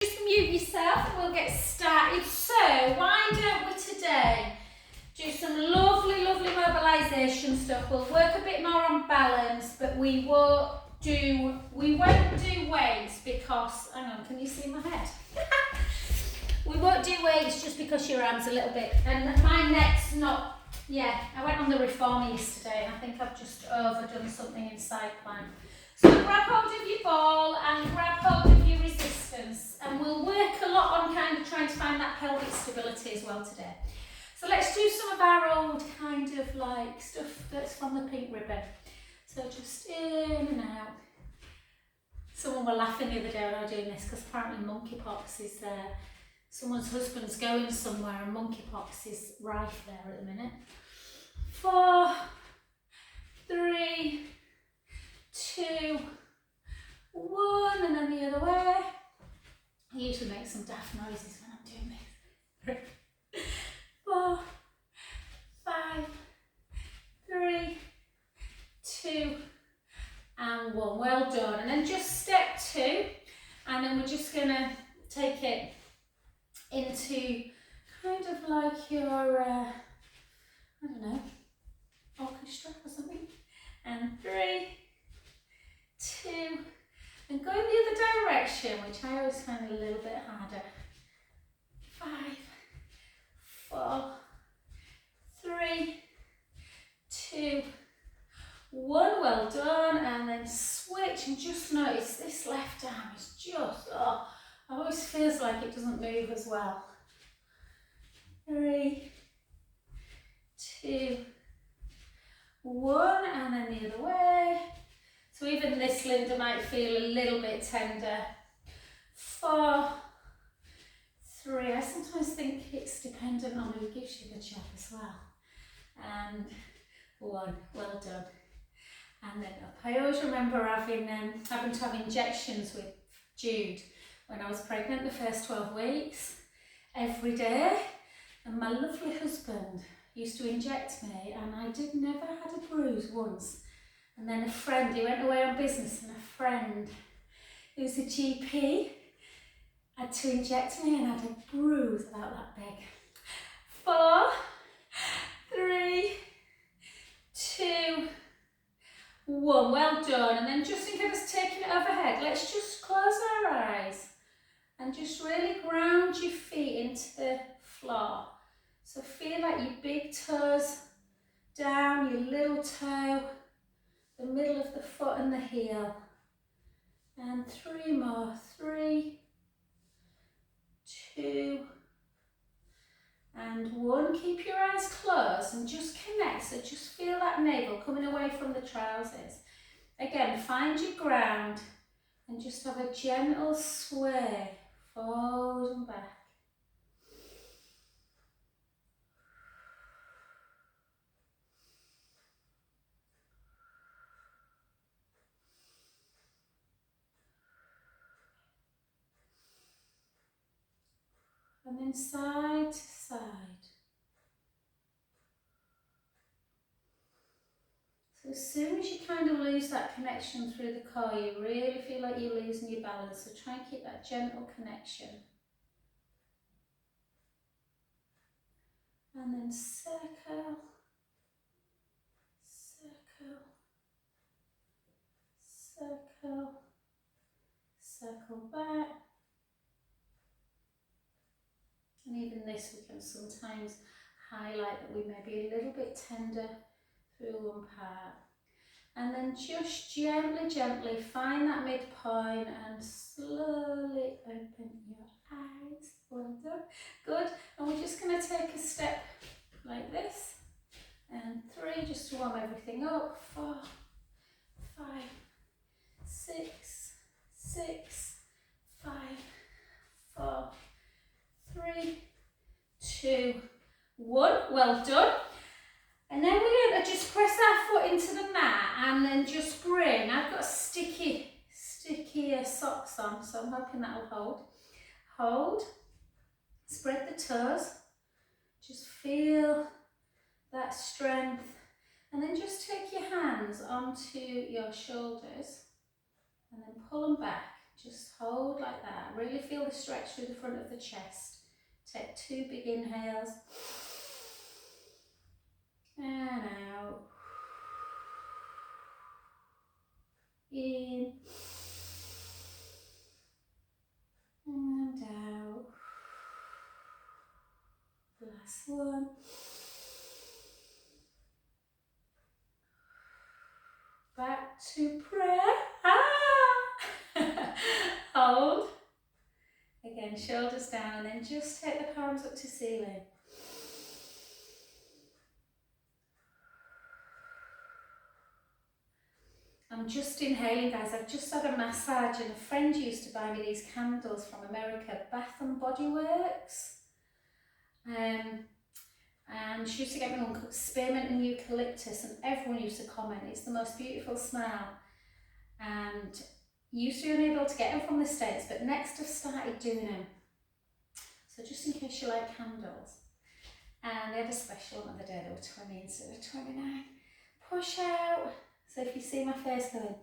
Just mute yourself and we'll get started. So why don't we today do some lovely mobilisation stuff. We'll work a bit more on balance, but we won't do weights because, hang on, can you see my head? We won't do weights just because your arm's a little bit, and my neck's not, I went on the reformer yesterday and I think I've just overdone something in side plank. So grab hold of your ball and grab hold of your resistance, and we'll work a lot on kind of trying to find that pelvic stability as well today. So let's do some of our old kind of like stuff that's from the pink ribbon. So just in and out. Someone were laughing the other day when I was doing this because apparently monkeypox is there. Someone's husband's going somewhere and monkeypox is rife there at the minute. 4, 3, 2, 1, and then the other way. I usually make some daft noises when I'm doing this. 4, 5, 3, 2, and 1. Well done. And then just step 2, and then we're just going to take it into kind of like your, I don't know, orchestra or something. And 3, 2, and go in the other direction, which I always find a little bit harder. 5, 4, 3, 2, 1. Well done. And then switch, and just notice this left arm is just, always feels like it doesn't move as well. 3, 2, 1, and then the other way. So even this, Linda, might feel a little bit tender. 4, 3. I sometimes think it's dependent on who gives you the job as well. And 1. Well done. And then up. I always remember having to have injections with Jude when I was pregnant the first 12 weeks, every day. And my lovely husband used to inject me, and I never had a bruise once. And then a friend, he went away on business, and a friend who's a GP had to inject me, and I had a bruise about that big. 4, 3, 2, 1. Well done. And then just in case it's taking it overhead, let's just close our eyes and just really ground your feet into the floor. So feel like your big toes down, your little toe, the middle of the foot and the heel. And 3 more. 3, 2, and 1. Keep your eyes closed and just connect. So just feel that navel coming away from the trousers. Again, find your ground and just have a gentle sway forward and back. And then side to side. So as soon as you kind of lose that connection through the core, you really feel like you're losing your balance. So try and keep that gentle connection. And then circle, circle, circle, circle back. And even this, we can sometimes highlight that we may be a little bit tender through one part. And then just gently find that midpoint and slowly open your eyes. Well done. Good. And we're just going to take a step like this. And 3, just to warm everything up. 4, 5, 6, 5, 4, 3, 2, 1. Well done. And then we're going to just press our foot into the mat and then just bring, I've got sticky socks on, so I'm hoping that'll hold. Hold, spread the toes, just feel that strength, and then just take your hands onto your shoulders and then pull them back. Just hold like that. Really feel the stretch through the front of the chest. Take 2 big inhales. And out. In. And out. Last one. Back to prayer. Hold. Again, shoulders down, and then just take the palms up to ceiling. I'm just inhaling, guys. I've just had a massage, and a friend used to buy me these candles from America, Bath and Body Works. And she used to get me one called spearmint and eucalyptus, and everyone used to comment, it's the most beautiful smell. And used to be unable to get them from the States, but next I've started doing them. So just in case you like candles. And they had a special on the day, they were 20 instead of 29. Push out. So if you see my face going,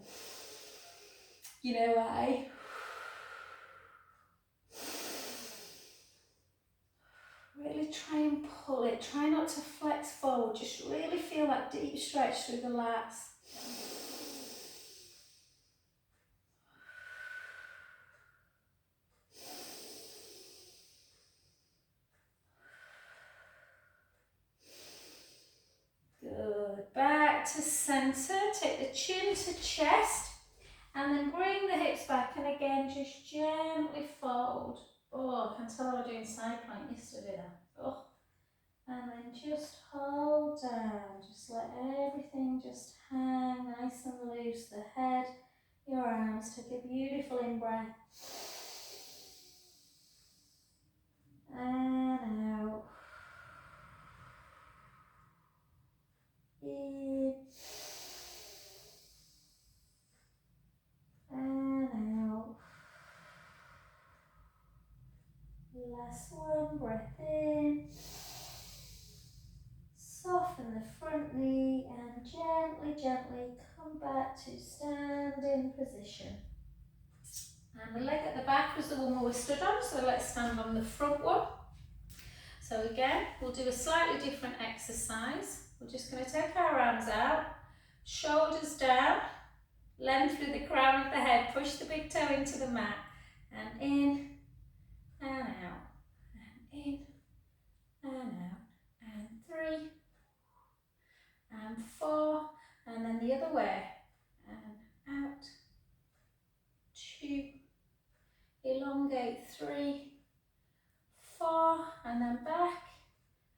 you know why. Really try and pull it. Try not to flex forward. Just really feel that deep stretch through the lats. Good. Back to centre. Take the chin to chest. And then bring the hips back. And again, just gently fold. Oh, I can tell I was doing side plank yesterday now. Oh. And then just hold down. Just let everything just hang nice and loose. The head, your arms. Take a beautiful in-breath. And out. In. And out. Last one, breath in. Soften the front knee and gently, gently come back to standing position. And the leg at the back was the one we were stood on, so let's stand on the front one. So again, we'll do a slightly different exercise. We're just going to take our arms out, shoulders down, length through the crown of the head, push the big toe into the mat, and in, and out, and in, and out, and 3, and 4, and then the other way, and out, 2, elongate 3, 4, and then back,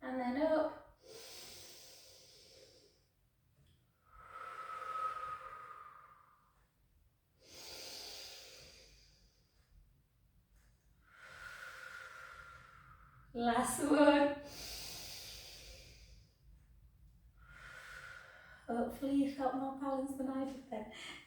and then up, last one. Hopefully you felt more balance than I did then.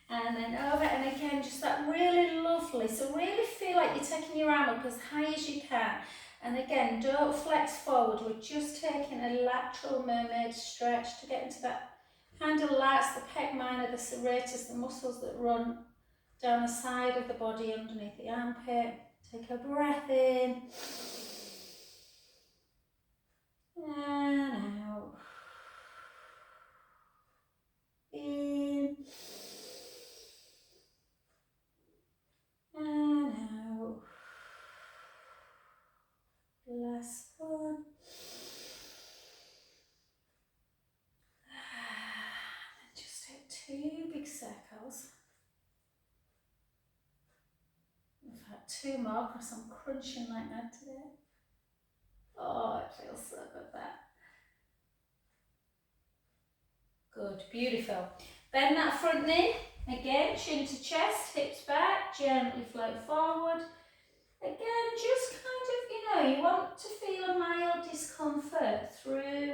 And then over, and again, just that really lovely. So really feel like you're taking your arm up as high as you can. And again, don't flex forward. We're just taking a lateral mermaid stretch to get into that kind of lats, the pec minor, the serratus, the muscles that run down the side of the body underneath the armpit. Take a breath in. And out. In. And out. Last one. And just take 2 big circles. In fact, 2 more because I'm crunching like that today. Oh, it feels so good, that. Good, beautiful. Bend that front knee. Again, chin to chest, hips back, gently float forward. Again, just kind of, you want to feel a mild discomfort through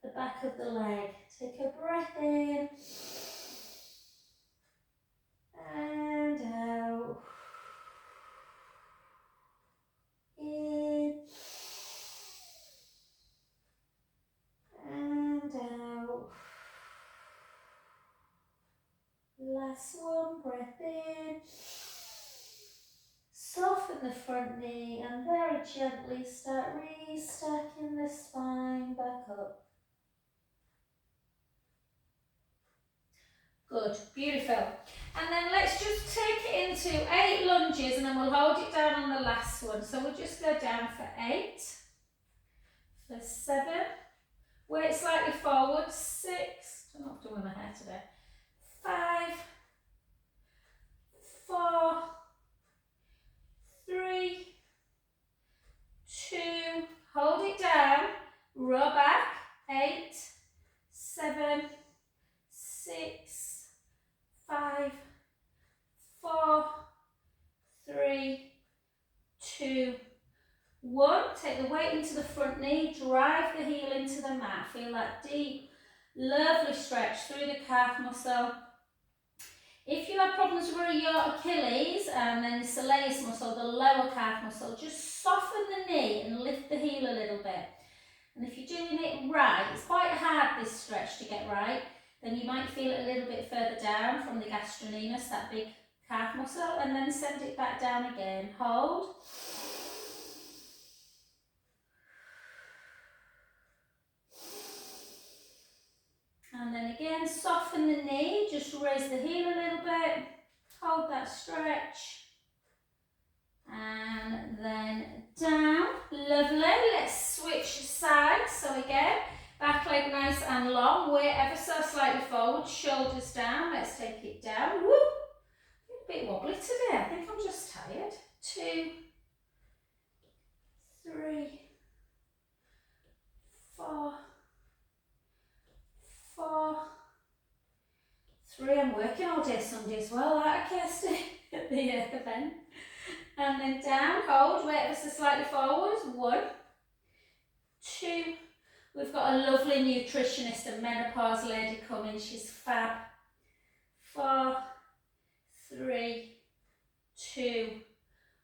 the back of the leg. Take a breath in. And out. In. And out. Last one, breath in. front knee and very gently start restacking the spine back up. Good, beautiful. And then let's just take it into 8 lunges and then we'll hold it down on the last one. So we'll just go down for 8, for 7, weight slightly forward, 6, I don't know what I'm doing with my hair today, 5, 4, 3, 2, hold it down, row back, 8, 7, 6, 5, 4, 3, 2, 1. Take the weight into the front knee, drive the heel into the mat. Feel that deep, lovely stretch through the calf muscle. If you have problems with your Achilles and then the soleus muscle, the lower calf muscle, just soften the knee and lift the heel a little bit. And if you're doing it right, it's quite hard this stretch to get right, then you might feel it a little bit further down from the gastrocnemius, that big calf muscle, and then send it back down again. Hold. And then again, soften the knee, just raise the heel a little bit, hold that stretch, and then down. Lovely. Let's switch sides. So again, back leg nice and long, weight ever so slightly forward, shoulders down. Let's take it down. Woo! A bit wobbly today. I think I'm just tired. 2, 3, 4, 4, 3. I'm working all day Sunday as well, aren't I, Kirsty? At the event. And then down, hold, weight ever so slightly forward. 1, 2. We've got a lovely nutritionist, a menopause lady coming. She's fab. 4, 3, 2,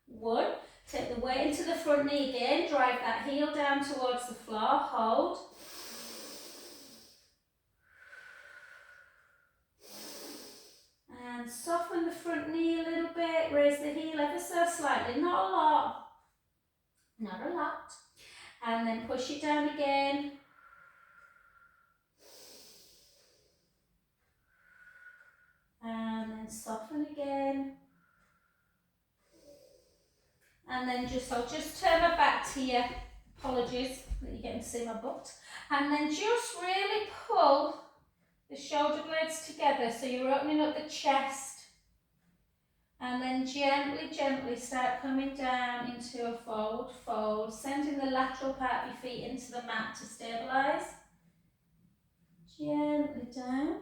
1. Take the weight into the front knee again. Drive that heel down towards the floor. Hold. And soften the front knee a little bit. Raise the heel ever so slightly. Not a lot. Not a lot. And then push it down again. And then soften again. And then I'll just turn my back to you. Apologies that you're getting to see my butt. And then just really pull the shoulder blades together so you're opening up the chest. And then gently, gently start coming down into a forward fold, sending the lateral part of your feet into the mat to stabilise. Gently down.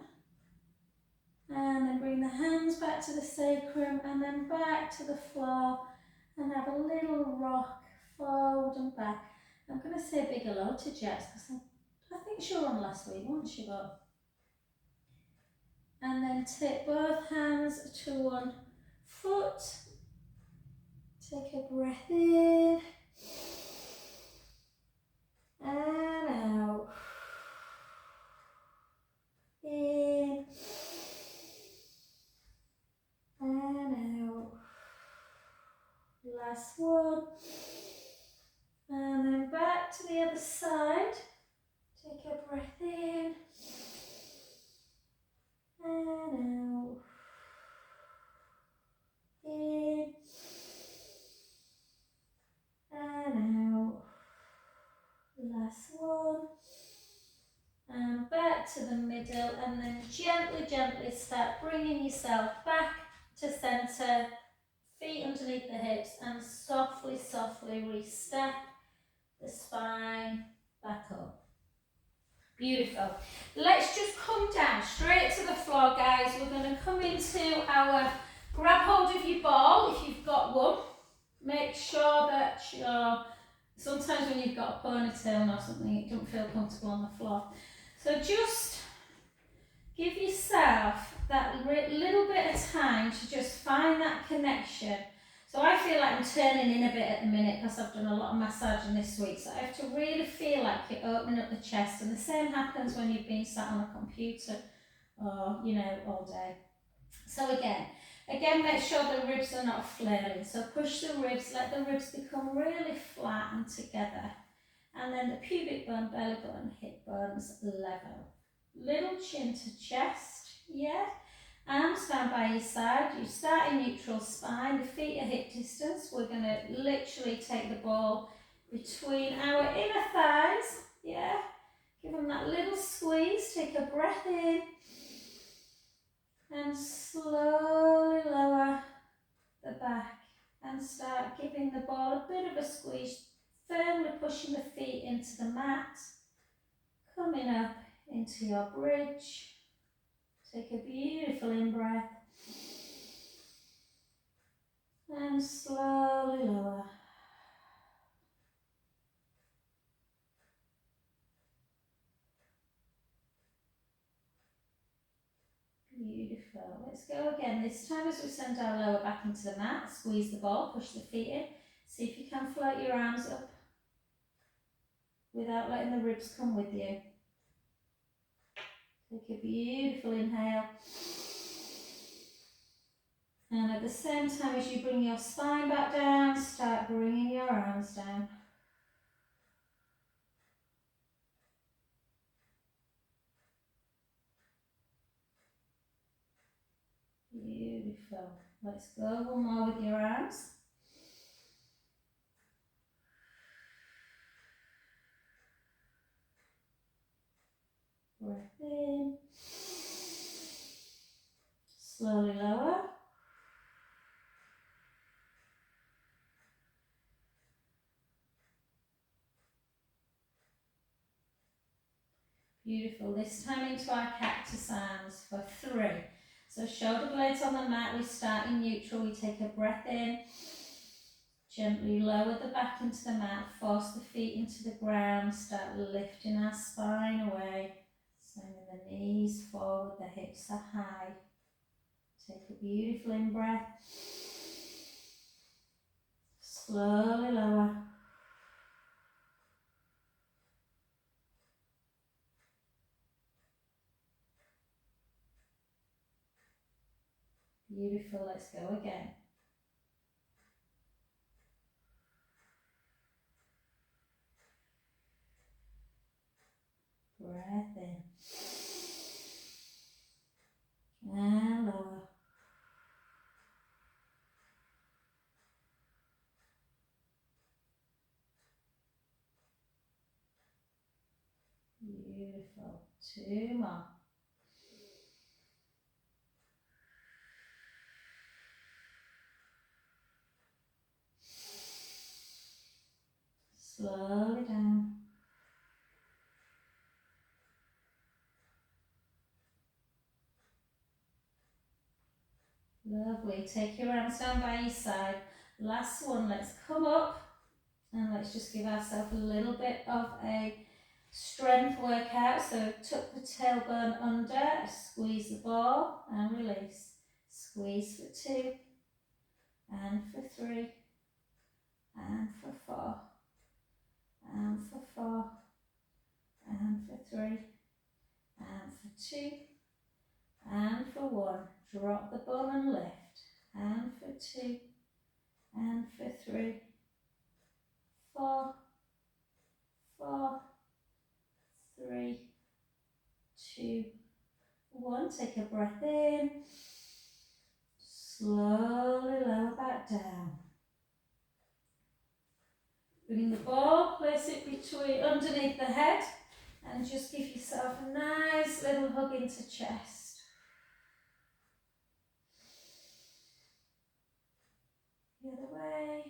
And then bring the hands back to the sacrum and then back to the floor and have a little rock forward and back. I'm going to say a big hello to Jess because I think she was on last week, wasn't she, Bob? And then take both hands to one foot. Take a breath in and out. In and out. Last one. And then back to the other side. Take a breath in and out. In and out. Last one. And back to the middle, and then gently, gently start bringing yourself back to centre, feet underneath the hips, and softly, softly restack the spine back up. Beautiful. Let's just come down straight to the floor, guys. We're going to come into our grab hold of your ball if you've got one. Make sure that sometimes when you've got a ponytail or something, it don't feel comfortable on the floor. So just give yourself that little bit of time to just find that connection. So I feel like I'm turning in a bit at the minute because I've done a lot of massaging this week. So I have to really feel like you're opening up the chest. And the same happens when you've been sat on a computer or, all day. So again, Again, make sure the ribs are not flailing. So push the ribs, let the ribs become really flat and together. And then the pubic bone, belly button, hip bones level. Little chin to chest, yeah. Arms down by your side. You start in neutral spine, the feet are hip distance. We're going to literally take the ball between our inner thighs, yeah. Give them that little squeeze, take a breath in. And slowly lower the back and start giving the ball a bit of a squeeze, firmly pushing the feet into the mat, coming up into your bridge. Take a beautiful in-breath and slowly lower. Beautiful. Let's go again. This time as we send our lower back into the mat, squeeze the ball, push the feet in. See if you can float your arms up without letting the ribs come with you. Take a beautiful inhale. And at the same time as you bring your spine back down, start bringing your arms down. Beautiful. Let's go one more with your arms. Breath in. Slowly lower. Beautiful. This time into our cactus arms for 3. So shoulder blades on the mat, we start in neutral, we take a breath in. Gently lower the back into the mat, force the feet into the ground, start lifting our spine away. Sending the knees forward, the hips are high. Take a beautiful in-breath. Slowly lower. Beautiful, let's go again. Breath in. And lower. Beautiful. 2 more. Slowly down. Lovely. Take your arms down by your side. Last one. Let's come up and let's just give ourselves a little bit of a strength workout. So tuck the tailbone under, squeeze the ball and release. Squeeze for 2 and for 3 and for 4 and for 4 and for 3 and for 2 and for 1. Drop the bum and lift. And for 2 and for 3, 4, 4, 3, 2, 1. Take a breath in. Slowly lower back down. Bring the ball, place it between underneath the head and just give yourself a nice little hug into chest. The other way.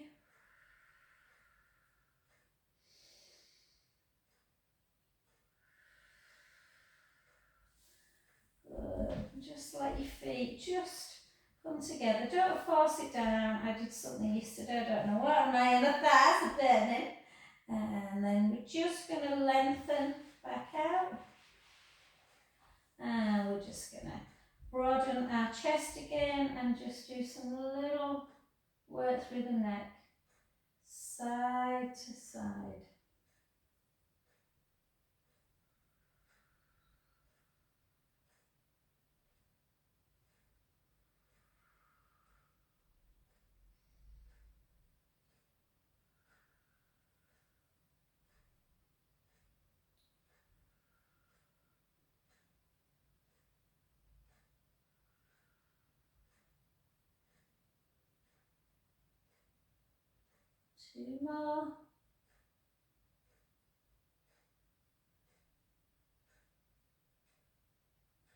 Good. Just let your feet just come together. Don't force it down. I did something yesterday, I don't know what, my other thighs are burning. And then we're just going to lengthen back out. And we're just going to broaden our chest again and just do some little work through the neck, side to side. 2 more.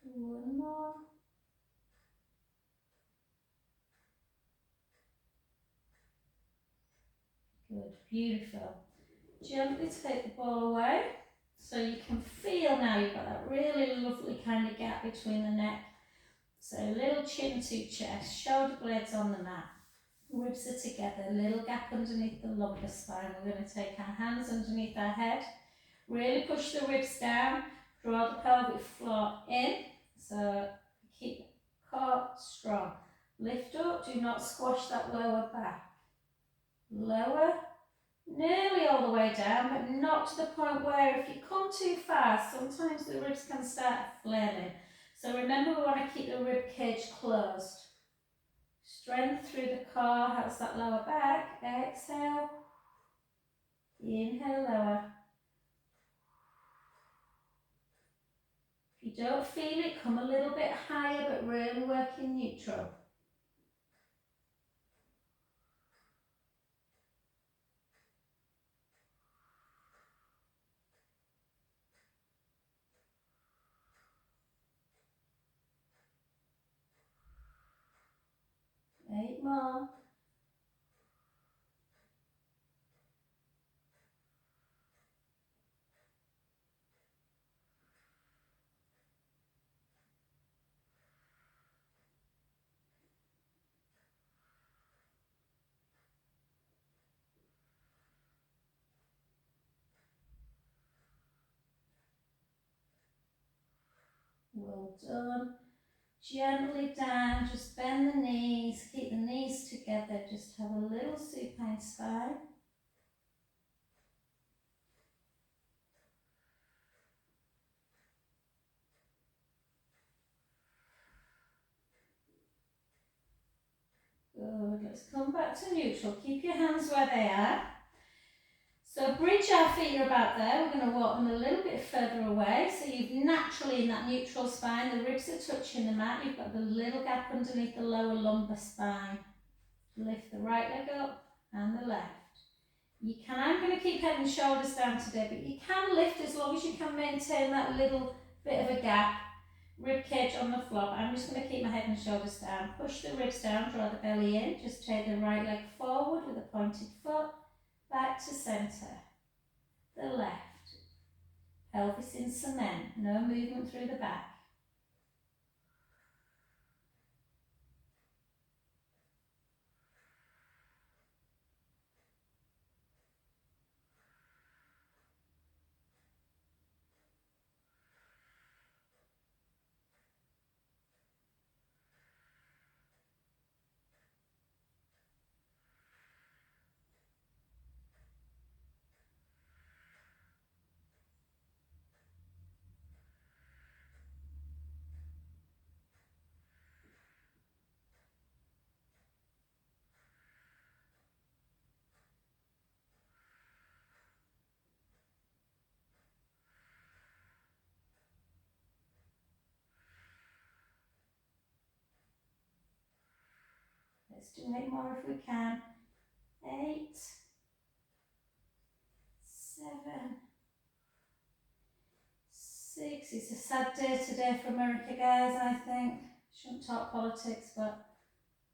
One more. Good, beautiful. Gently take the ball away so you can feel now you've got that really lovely kind of gap between the neck. So little chin to chest, shoulder blades on the mat, ribs are together, little gap underneath the lumbar spine. We're going to take our hands underneath our head, really push the ribs down, draw the pelvic floor in, so keep the core strong. Lift up, do not squash that lower back. Lower, nearly all the way down, but not to the point where if you come too fast, sometimes the ribs can start flailing. So remember, we want to keep the rib cage closed. Strength through the core, helps that lower back. Exhale. Inhale, lower. If you don't feel it, come a little bit higher, but really work in neutral. Eight more. Well done. Gently down, just bend the knees, keep the knees together, just have a little supine spine. Good, let's come back to neutral. Keep your hands where they are. So bridge our feet are about there. We're going to walk them a little bit further away. So you've naturally in that neutral spine, the ribs are touching the mat. You've got the little gap underneath the lower lumbar spine. Lift the right leg up and the left. You can, I'm going to keep head and shoulders down today, but you can lift as long as you can maintain that little bit of a gap. Rib cage on the floor. I'm just going to keep my head and shoulders down. Push the ribs down, draw the belly in. Just take the right leg forward with a pointed foot. Back to centre. The left. Pelvis in cement. No movement through the back. Let's do 8 more if we can. 8, 7, 6. It's a sad day today for America, guys, I think. Shouldn't talk politics, but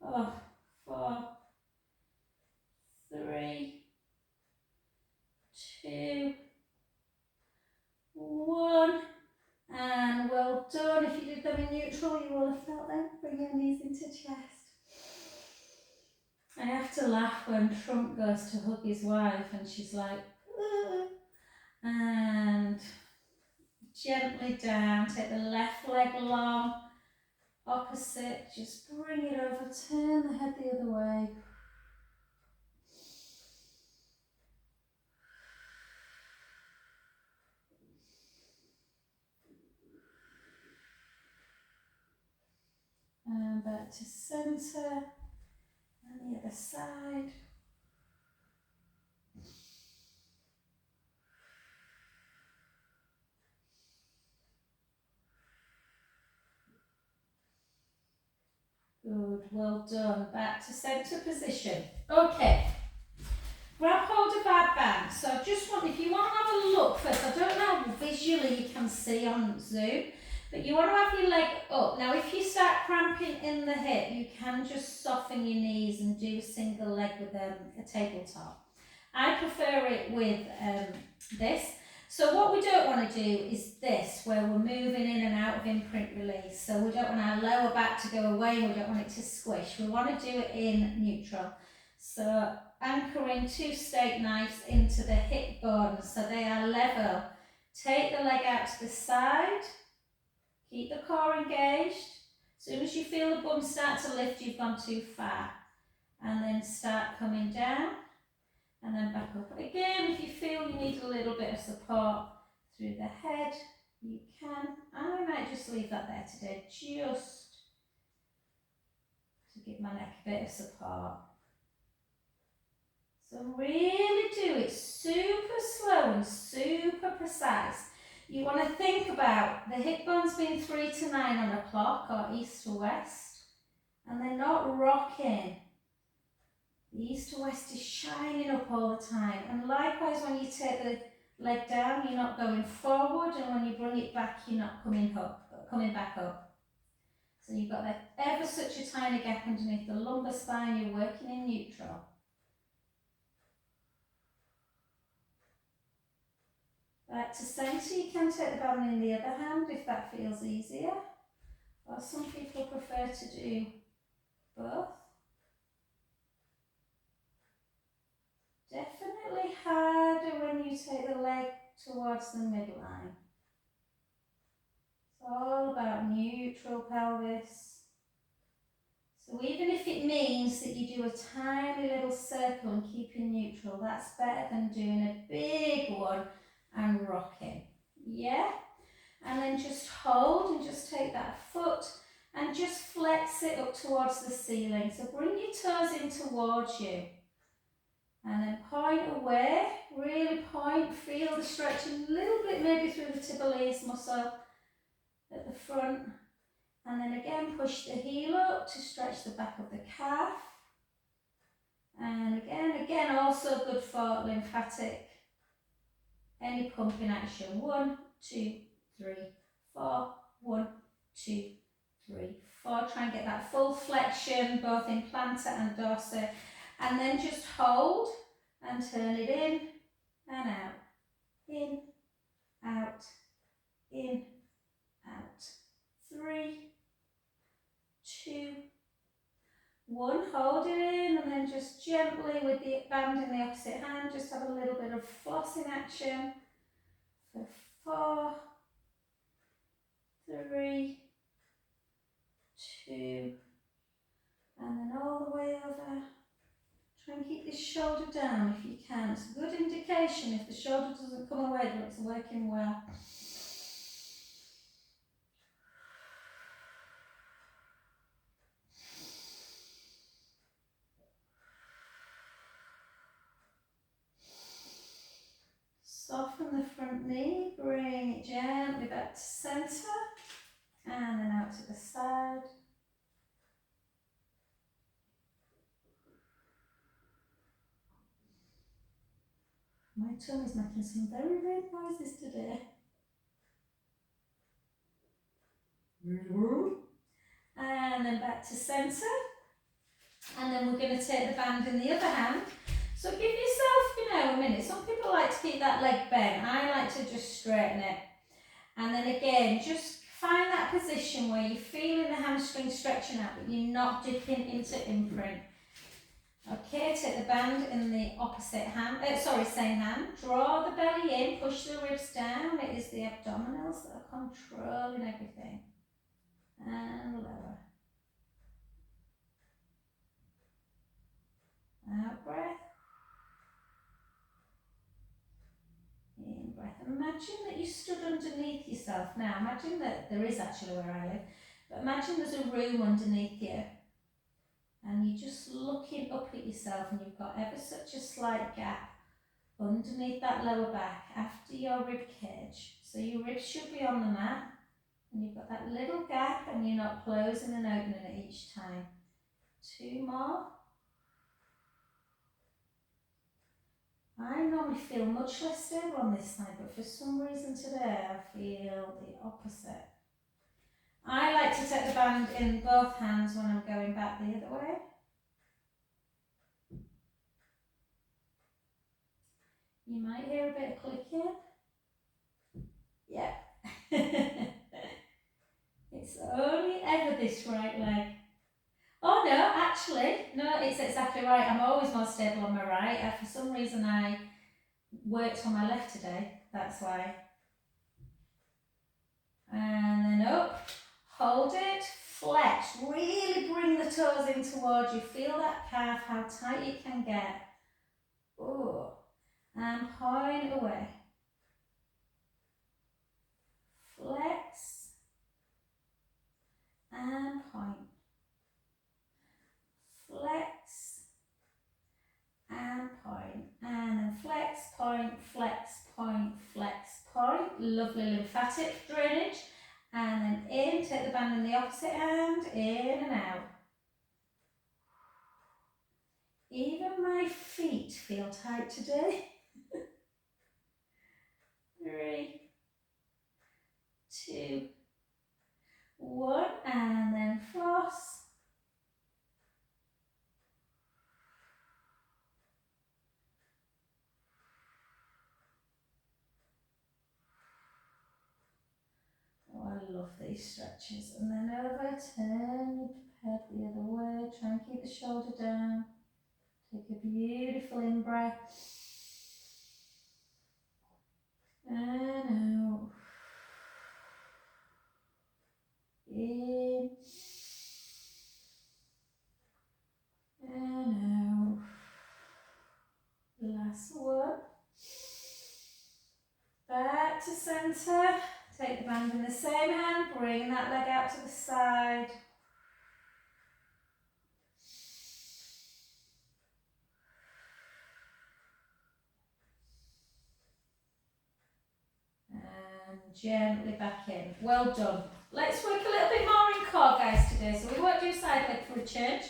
4, 3, 2, 1. And well done. If you did them in neutral, you will have felt them. Bring your knees into chest. I have to laugh when Trump goes to hug his wife and she's like, "Ugh." And gently down, take the left leg long, opposite, just bring it over, turn the head the other way. And back to centre, and the other side. Good, well done. Back to centre position. Okay, grab see on Zoom. But you want to have your leg up. Now if you start cramping in the hip, you can just soften your knees and do a single leg with a tabletop. I prefer it with this. So what we don't want to do is this, where we're moving in and out of imprint release. So we don't want our lower back to go away, we don't want it to squish. We want to do it in neutral. So anchoring 2 steak knives into the hip bones so they are level. Take the leg out to the side, keep the core engaged. As soon as you feel the bum start to lift, you've gone too far. And then start coming down. And then back up again. If you feel you need a little bit of support through the head, you can. I might just leave that there today, just to give my neck a bit of support. So really do it super slow and super precise. You want to think about the hip bones being 3 to 9 on a clock or east to west, and they're not rocking. The east to west is shining up all the time, and likewise when you take the leg down, you're not going forward, and when you bring it back, you're not coming back up. So you've got that ever such a tiny gap underneath the lumbar spine. You're working in neutral. Back to centre. You can take the band in the other hand if that feels easier, or some people prefer to do both. Definitely harder when you take the leg towards the midline. It's all about neutral pelvis. So even if it means that you do a tiny little circle and keeping neutral, that's better than doing a big one and rocking. Yeah? And then just hold and just take that foot and just flex it up towards the ceiling. So bring your toes in towards you. And then point away, really point, feel the stretch a little bit maybe through the tibialis muscle at the front. And then again push the heel up to stretch the back of the calf. And again also good for lymphatic, any pumping action. 1, 2, 3, 4, 1, 2, 3, 4. Try and get that full flexion both in plantar and dorsal. And then just hold and turn it in and out, in, out, in, out. 3, 2, 1. Hold it in and then just gently with the band in the opposite hand, just have a little bit of flossing action for 4, 3, 2, and then all the way over. Try and keep this shoulder down if you can. It's a good indication if the shoulder doesn't come away that it's working well. Soften the front knee, bring it gently back to centre, and then out to the side. My tongue is making some very weird noises today. And then back to centre. And then we're going to take the band in the other hand. So give yourself, a minute. Some people like to keep that leg bent. I like to just straighten it. And then again, just find that position where you're feeling the hamstring stretching out, but you're not dipping into imprint. Okay, take the band in the opposite hand, same hand. Draw the belly in, push the ribs down. It is the abdominals that are controlling everything. And lower. Out breath. In breath. Imagine that you stood underneath yourself. Now imagine that there is actually where I live, but imagine there's a room underneath you. And you're just looking up at yourself and you've got ever such a slight gap underneath that lower back after your rib cage. So your ribs should be on the mat and you've got that little gap and you're not closing and opening it each time. 2 more. I normally feel much less stable on this side, but for some reason today I feel the opposite. I like to take the band in both hands when I'm going back the other way. You might hear a bit of clicking. Yeah. It's only ever this right leg. Oh no, actually, no, it's exactly right. I'm always more stable on my right. For some reason I worked on my left today, that's why. And then up, hold it, flex, really bring the toes in towards you. Feel that calf, how tight it can get. Oh, and point away. Flex and point. Flex and point. And then flex, point, flex, point, flex, point. Lovely lymphatic drainage. And then in, take the band in the opposite hand, in and out. Even my feet feel tight today. 3, 2, 1, and then floss. Oh, I love these stretches. And then over, turn your head the other way, try and keep the shoulder down. Take a beautiful in-breath. And out. In. And out. Last one. Back to centre. Take the band in the same hand, bring that leg out to the side. And gently back in. Well done. Let's work a little bit more in core, guys, today. So we won't do side leg for a change.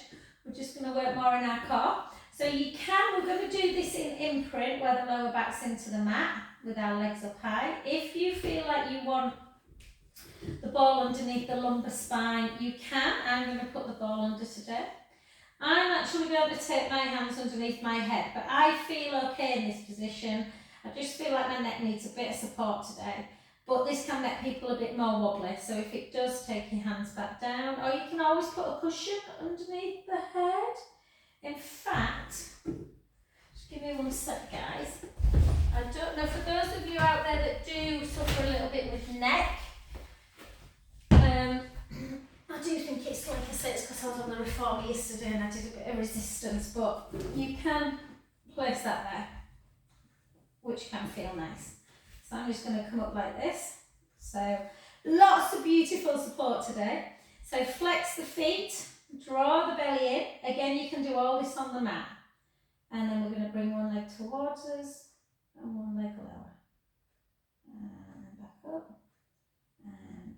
We're just going to work more in our core. So you can, we're going to do this in imprint, where the lower back's into the mat with our legs up high. If you feel like you want the ball underneath the lumbar spine, you can. I'm going to put the ball under today. I'm actually going to take my hands underneath my head, but I feel okay in this position. I just feel like my neck needs a bit of support today. But this can make people a bit more wobbly, so if it does, take your hands back down, or you can always put a cushion underneath the head. In fact, just give me one sec, guys. I don't know, for those of you out there that do suffer a little bit with neck, I do think it's, like I say, it's because I was on the reformer yesterday and I did a bit of resistance, but you can place that there, which can feel nice. So I'm just going to come up like this. So lots of beautiful support today. So flex the feet, draw the belly in. Again, you can do all this on the mat. And then we're going to bring one leg towards us and one leg lower. And then back up. And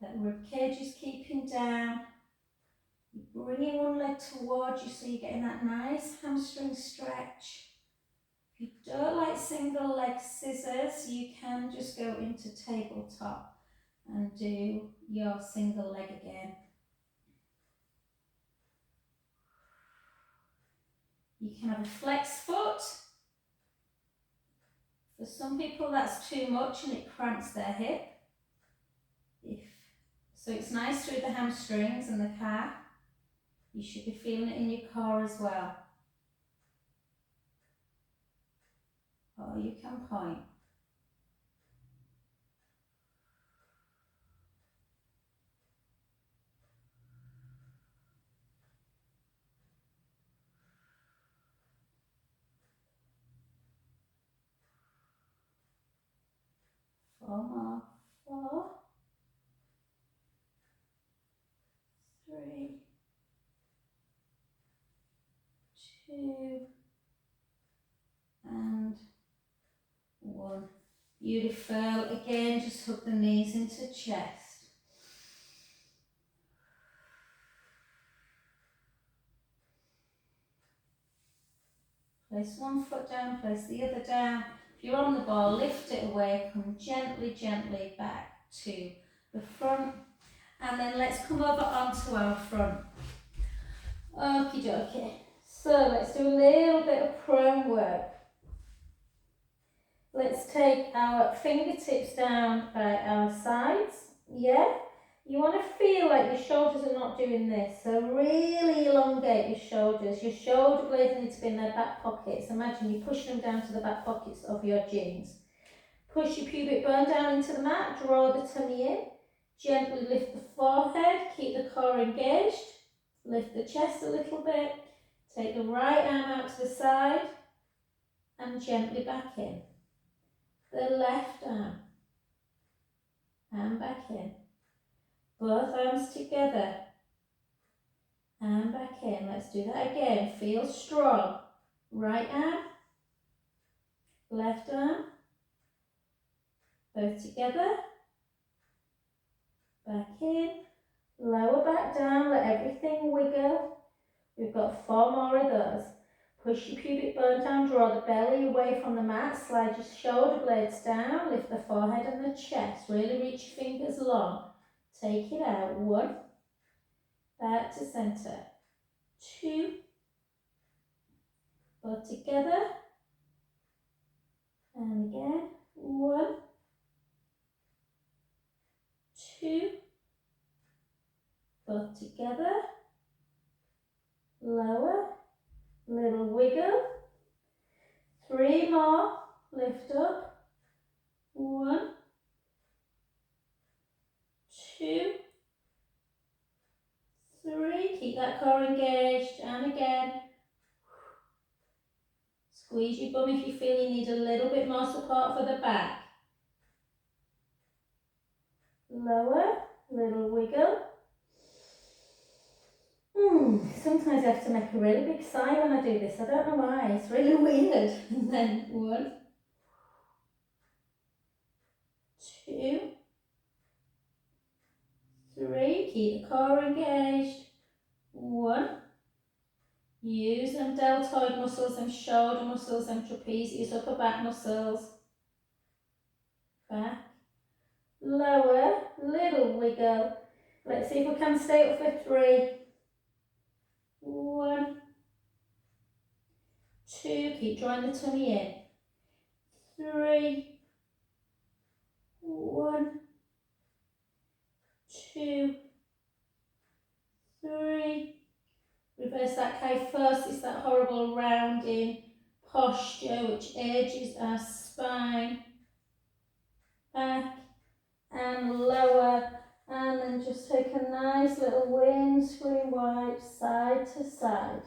that rib cage is keeping down. You're bringing one leg towards you so you're getting that nice hamstring stretch. If you don't like single leg scissors, you can just go into tabletop and do your single leg again. You can have a flex foot. For some people that's too much and it cramps their hip. So it's nice through the hamstrings and the calf. You should be feeling it in your core as well. Or you can point. Four more. 4, 3, 2, and 1. Beautiful. Again, just hook the knees into chest. Place one foot down, place the other down. If you're on the ball, lift it away, come gently, gently back to the front. And then let's come over onto our front. Okie dokie. So let's do a little bit of prone work. Let's take our fingertips down by our sides. Yeah? You want to feel like your shoulders are not doing this. So really elongate your shoulders. Your shoulder blades need to be in their back pockets. Imagine you push them down to the back pockets of your jeans. Push your pubic bone down into the mat. Draw the tummy in. Gently lift the forehead. Keep the core engaged. Lift the chest a little bit. Take the right arm out to the side. And gently back in. The left arm. And back in. Both arms together. And back in. Let's do that again. Feel strong. Right arm. Left arm. Both together. Back in. Lower back down. Let everything wiggle. We've got 4 more of those. Push your pubic bone down. Draw the belly away from the mat. Slide your shoulder blades down. Lift the forehead and the chest. Really reach your fingers long. Take it out. 1. Back to center. 2. Both together. And again. 1. 2. Both together. Lower. Little wiggle. 3 more. Lift up. 1. 2. 3. Keep that core engaged. And again. Squeeze your bum if you feel you need a little bit more support for the back. Lower. Little wiggle. Sometimes I have to make a really big sigh when I do this. I don't know why. It's really weird. And then 1. 2. 3. Keep the core engaged. 1. Use them deltoid muscles, them shoulder muscles, them trapezius upper back muscles. Back. Lower. Little wiggle. Let's see if we can stay up for 3. 1. 2. Keep drawing the tummy in. 3. 1. 2. 3. Reverse that kyphosis, that horrible rounding posture which ages our spine. Back and lower, and then just take a nice little windscreen wipe side to side.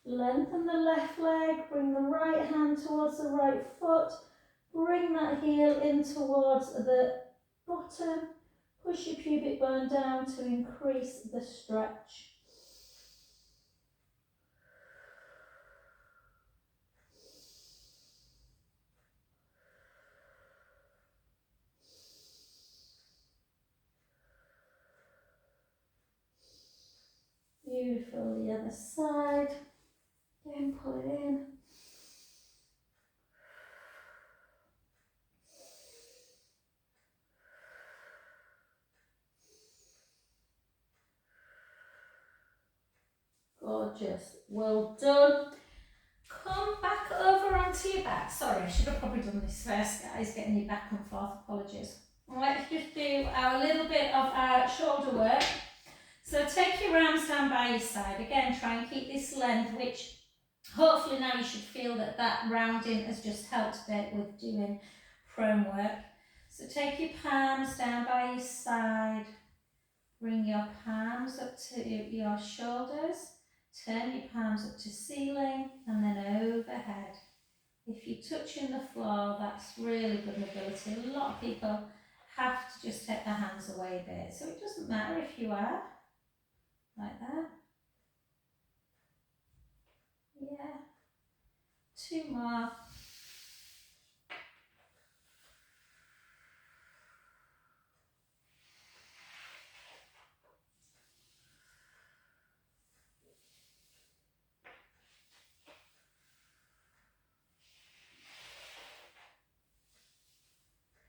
Lengthen the left leg, bring the right hand towards the right foot, bring that heel in towards the bottom, push your pubic bone down to increase the stretch. Beautiful, the other side. Again, pull it in. Gorgeous, well done. Come back over onto your back. Sorry, I should have probably done this first, guys, getting you back and forth, apologies. Let's just do our little bit of our shoulder work. So take your arms down by your side. Again, try and keep this length, which hopefully now you should feel that that rounding has just helped a bit with doing prone work. So take your palms down by your side. Bring your palms up to your shoulders. Turn your palms up to ceiling and then overhead. If you're touching the floor, that's really good mobility. A lot of people have to just take their hands away a bit. So it doesn't matter if you are. Like that. Yeah. 2 more.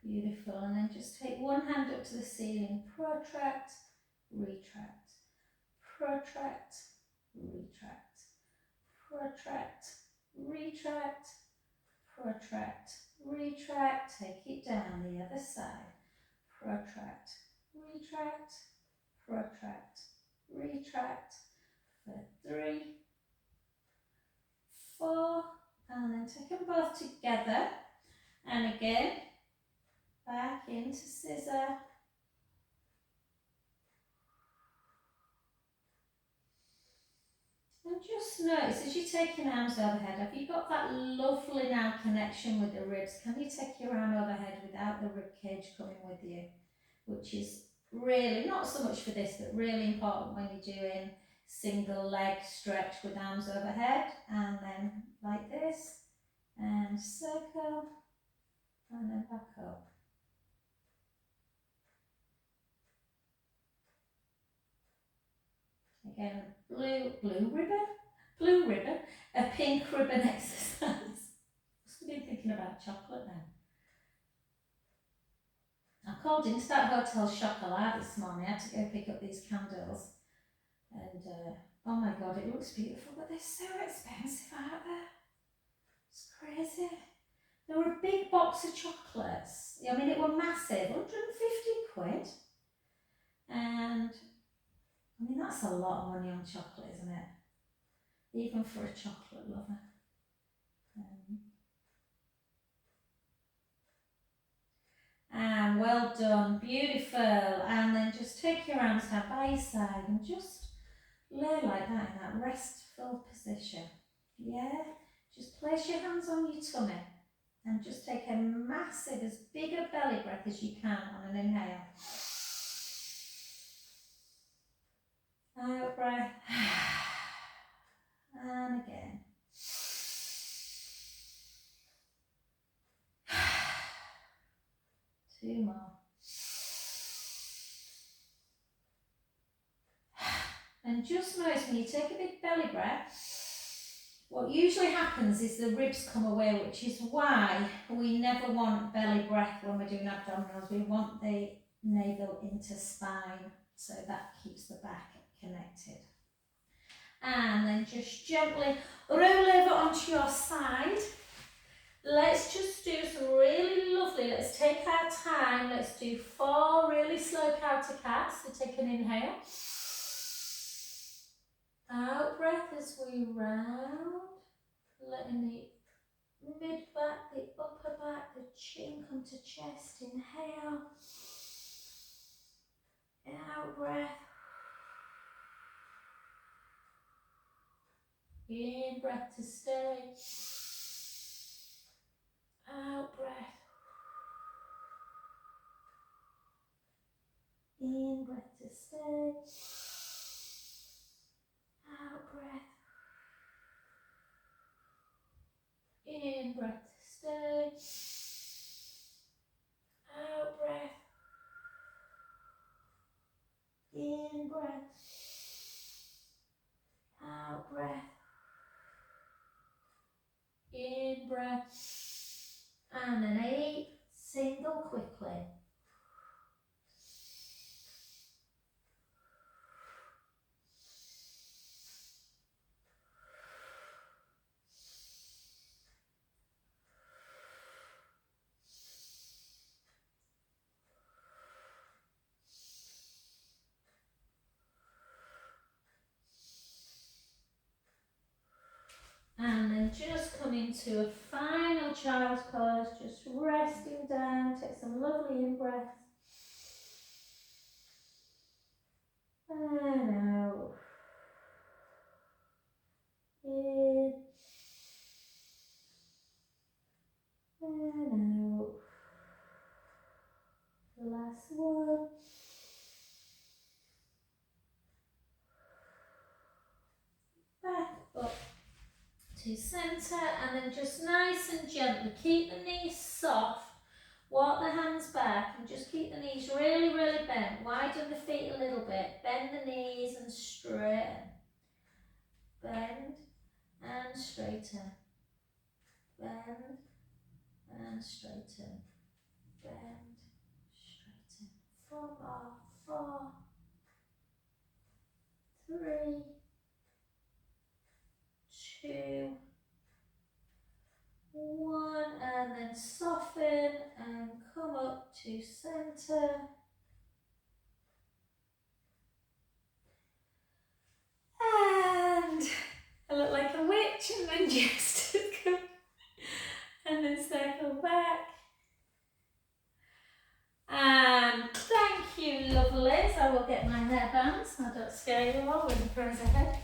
Beautiful. And then just take one hand up to the ceiling. Protract, retract, protract, retract, protract, retract, protract, retract. Take it down the other side. Protract, retract, protract, retract. For 3, 4, and then take them both together. And again, back into scissor. And just notice as you're taking arms overhead, have you got that lovely now connection with the ribs? Can you take your arm overhead without the rib cage coming with you? Which is really, not so much for this, but really important when you're doing single leg stretch with arms overhead. And then like this, and circle, and then back up. Again, blue ribbon, a pink ribbon exercise. Must have been thinking about chocolate now. I called into that hotel chocolat this morning. I had to go pick up these candles, and oh my god, it looks beautiful, but they're so expensive out there. It's crazy. They were a big box of chocolates. I mean, it were massive, 150 quid. And I mean, that's a lot of money on chocolate, isn't it? Even for a chocolate lover. And well done, beautiful. And then just take your arms down by your side and just lay like that in that restful position. Yeah, just place your hands on your tummy and just take a massive, as big a belly breath as you can on an inhale. Out breath. And again. Two more. And just notice when you take a big belly breath, what usually happens is the ribs come away, which is why we never want belly breath when we're doing abdominals. We want the navel into spine, so that keeps the back connected. And then just gently roll over onto your side. Let's just do some really lovely, let's take our time, let's do 4 really slow counter cats. So take an inhale. Out breath as we round, letting the mid back, the upper back, the chin come to chest. Inhale. Out breath. In breath to stay. Out breath. In breath to stay. Out breath. In breath to stay. Out breath. In breath. Out breath. In breath. And an 8, single quickly. And then just come into a final child's pose, just resting down, take some lovely in-breaths. And out. In. And out. The last one. Back up to centre, and then just nice and gently keep the knees soft, walk the hands back and just keep the knees really, really bent. Widen the feet a little bit, bend the knees and straighten. Bend and straighten. Bend and straighten. bend, straighten. 4 more, 4, 3, 2, 1, and then soften and come up to center. And I look like a witch, and then just come and then circle back. And thank you, lovelies. I will get my hairbands. I don't scare you all with the prayers ahead.